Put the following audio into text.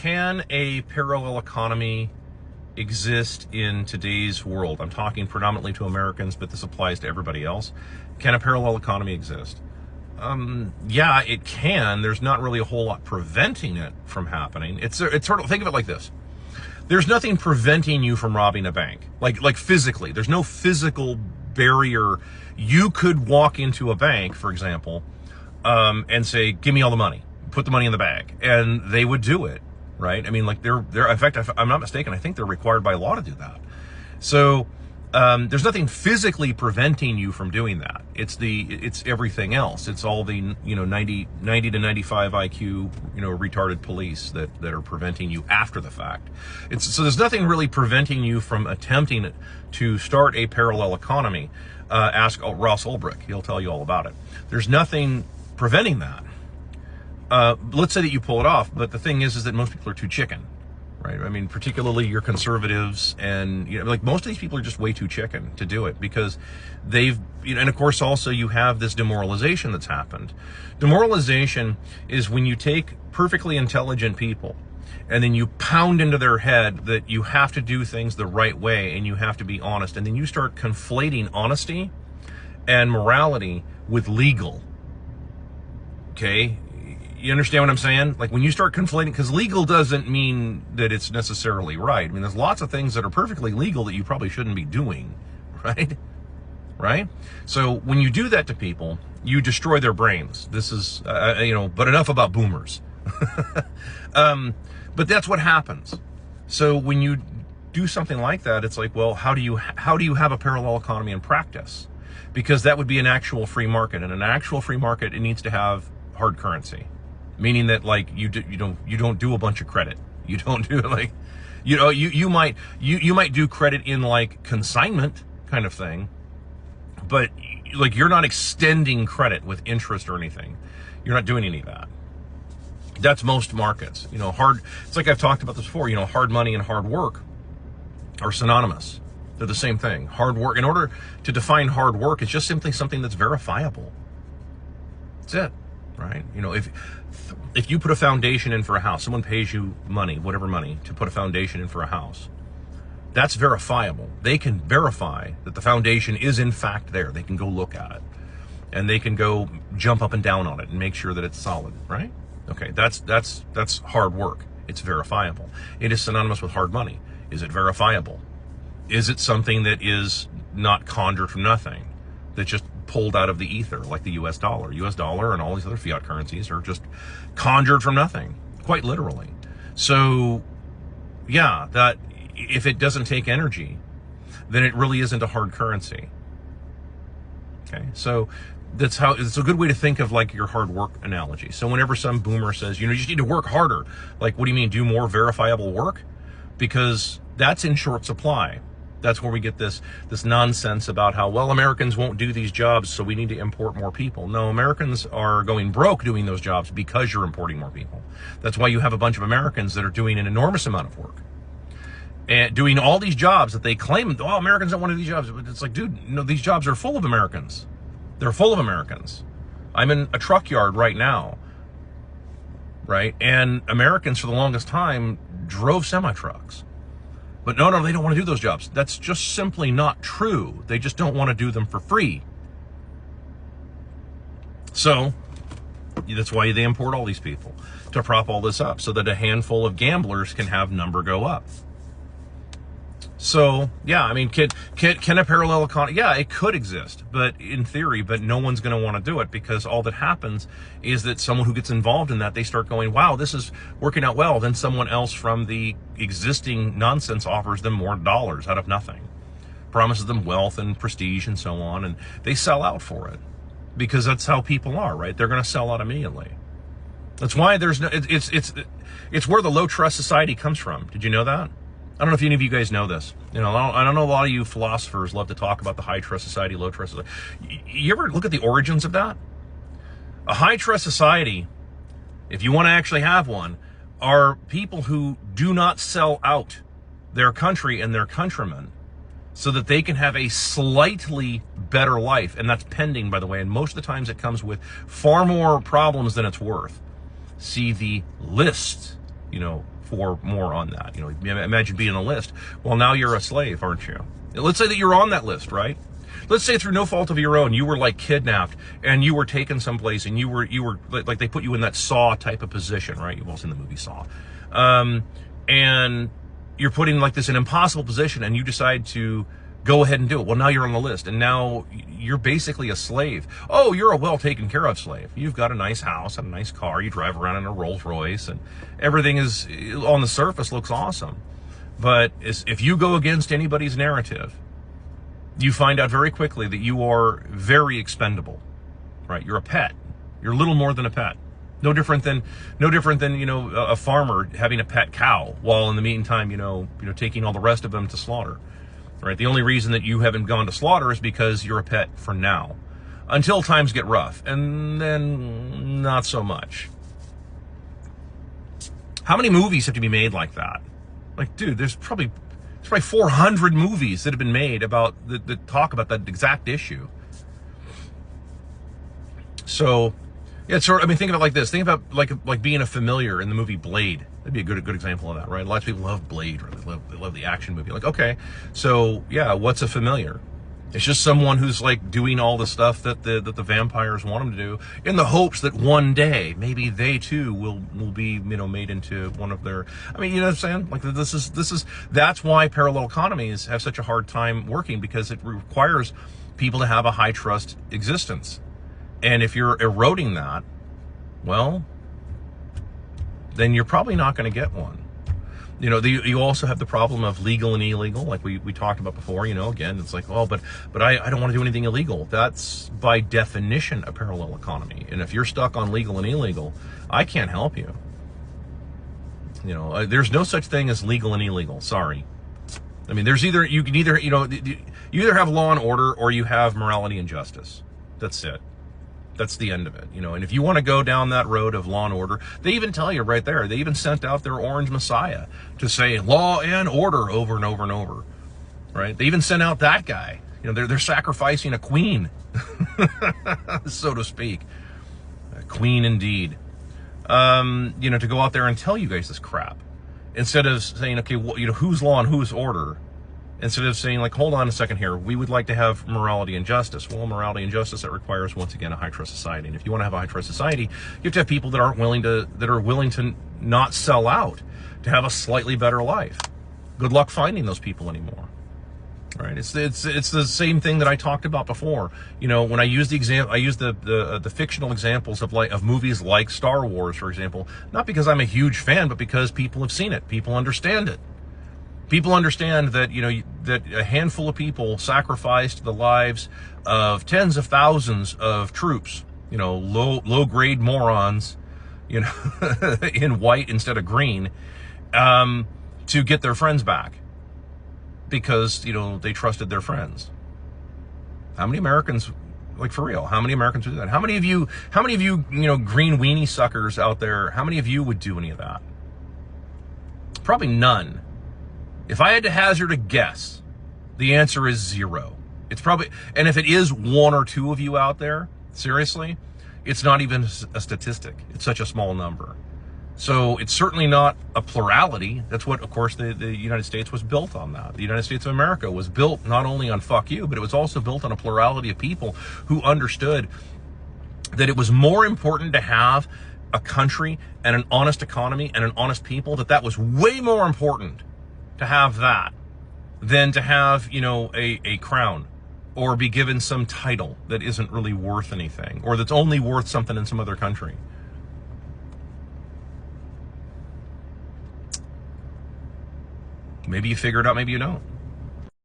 can a parallel economy exist in today's world? I'm talking predominantly to Americans, but this applies to everybody else. Can a parallel economy exist? Yeah, it can. There's not really a whole lot preventing it from happening. It's sort of, think of it like this. There's nothing preventing you from robbing a bank, like physically. There's no physical barrier. You could walk into a bank, for example, and say, "Give me all the money. Put the money in the bag," and they would do it, right? I mean, like they're in fact, if I'm not mistaken, I think they're required by law to do that. So there's nothing physically preventing you from doing that. It's everything else. It's all the 90 to 95 IQ retarded police that are preventing you after the fact. So there's nothing really preventing you from attempting to start a parallel economy. Ask Ross Ulbricht; he'll tell you all about it. There's nothing preventing that. Let's say that you pull it off, but the thing is that most people are too chicken. Right. I mean, particularly your conservatives, and like most of these people are just way too chicken to do it because they've, and of course also you have this demoralization that's happened. Demoralization is when you take perfectly intelligent people and then you pound into their head that you have to do things the right way and you have to be honest, and then you start conflating honesty and morality with legal. Okay. You understand what I'm saying? Like when you start conflating, because legal doesn't mean that it's necessarily right. I mean, there's lots of things that are perfectly legal that you probably shouldn't be doing, right? Right? So when you do that to people, you destroy their brains. This is, but enough about boomers. But that's what happens. So when you do something like that, it's like, well, how do you have a parallel economy in practice? Because that would be an actual free market, and an actual free market, it needs to have hard currency. Meaning that like you don't do a bunch of credit. You don't do like, you might do credit in like consignment kind of thing, but like you're not extending credit with interest or anything. You're not doing any of that. That's most markets. It's like I've talked about this before. Hard money and hard work are synonymous. They're the same thing. Hard work. In order to define hard work, it's just simply something that's verifiable. That's it. Right? If you put a foundation in for a house, someone pays you money, whatever money, to put a foundation in for a house. That's verifiable. They can verify that the foundation is in fact there. They can go look at it, and they can go jump up and down on it and make sure that it's solid, right? Okay, that's hard work. It's verifiable. It is synonymous with hard money. Is it verifiable? Is it something that is not conjured from nothing, that just pulled out of the ether, like the US dollar? US dollar and all these other fiat currencies are just conjured from nothing, quite literally. So yeah, that if it doesn't take energy, then it really isn't a hard currency. Okay, so that's how, it's a good way to think of like your hard work analogy. So whenever some boomer says, you just need to work harder, like, what do you mean, do more verifiable work? Because that's in short supply. That's where we get this nonsense about how, well, Americans won't do these jobs, so we need to import more people. No, Americans are going broke doing those jobs because you're importing more people. That's why you have a bunch of Americans that are doing an enormous amount of work and doing all these jobs that they claim, oh, Americans don't want to do these jobs. But it's like, dude, no, these jobs are full of Americans. They're full of Americans. I'm in a truck yard right now, right? And Americans for the longest time drove semi-trucks. But no, they don't want to do those jobs. That's just simply not true. They just don't want to do them for free. So that's why they import all these people, to prop all this up, so that a handful of gamblers can have number go up. So yeah, I mean, can a parallel economy? Yeah, it could exist, but in theory, but no one's going to want to do it, because all that happens is that someone who gets involved in that, they start going, wow, this is working out well. Then someone else from the existing nonsense offers them more dollars out of nothing, promises them wealth and prestige and so on, and they sell out for it, because that's how people are, right? They're going to sell out immediately. That's why there's no, it's where the low trust society comes from. Did you know that? I don't know if any of you guys know this. I don't know, a lot of you philosophers love to talk about the high trust society, low trust society. You ever look at the origins of that? A high trust society, if you want to actually have one, are people who do not sell out their country and their countrymen so that they can have a slightly better life. And that's pending, by the way. And most of the times it comes with far more problems than it's worth. See the list, for more on that. Imagine being on a list. Well, now you're a slave, aren't you? Let's say that you're on that list, right? Let's say through no fault of your own, you were like kidnapped and you were taken someplace and you were like they put you in that Saw type of position, right? You've all seen the movie Saw. And you're put in like this an impossible position and you decide to go ahead and do it. Well, now you're on the list and now you're basically a slave. Oh, you're a well taken care of slave. You've got a nice house and a nice car. You drive around in a Rolls Royce and everything is on the surface looks awesome. But if you go against anybody's narrative, you find out very quickly that you are very expendable, right? You're a pet. You're little more than a pet. No different than a farmer having a pet cow, while in the meantime, taking all the rest of them to slaughter, right? The only reason that you haven't gone to slaughter is because you're a pet for now, until times get rough, and then not so much. How many movies have to be made like that? Like, dude, there's probably 400 movies that have been made about that talk about that exact issue. So, yeah, think of it like this. Think about like being a familiar in the movie Blade. That'd be a good example of that, right? Lots of people love Blade, or they love the action movie. Like, okay, so yeah, what's a familiar? It's just someone who's like doing all the stuff that the vampires want them to do, in the hopes that one day maybe they too will be made into one of their. I mean, you know what I'm saying? Like that's why parallel economies have such a hard time working, because it requires people to have a high trust existence, and if you're eroding that, well, then you're probably not going to get one. You also have the problem of legal and illegal, like we talked about before. Again, it's like, oh, but I don't want to do anything illegal. That's by definition a parallel economy. And if you're stuck on legal and illegal, I can't help you. There's no such thing as legal and illegal. Sorry. I mean, you either have law and order or you have morality and justice. That's it. That's the end of it, and if you want to go down that road of law and order, they even tell you right there. They even sent out their orange messiah to say law and order over and over and over, right? They even sent out that guy. They're sacrificing a queen, so to speak, a queen indeed. To go out there and tell you guys this crap, instead of saying, okay, well, who's law and who's order. Instead of saying, like, hold on a second here, we would like to have morality and justice. Well, morality and justice, that requires, once again, a high trust society. And if you want to have a high trust society, you have to have people that are willing to not sell out, to have a slightly better life. Good luck finding those people anymore. Right? It's the same thing that I talked about before. When I use the fictional examples of movies like Star Wars, for example, not because I'm a huge fan, but because people have seen it. People understand it. People understand that, that a handful of people sacrificed the lives of tens of thousands of troops, low grade morons, in white instead of green, to get their friends back, because, they trusted their friends. How many Americans, like, for real, how many Americans would do that? How many of you, green weenie suckers out there, how many of you would do any of that? Probably none. If I had to hazard a guess, the answer is 0. It's probably, and if it is 1 or 2 of you out there, seriously, it's not even a statistic. It's such a small number. So it's certainly not a plurality. That's what, of course, the United States was built on that. The United States of America was built not only on fuck you, but it was also built on a plurality of people who understood that it was more important to have a country and an honest economy and an honest people, that was way more important to have that than to have, a crown, or be given some title that isn't really worth anything, or that's only worth something in some other country. Maybe you figure it out, maybe you don't.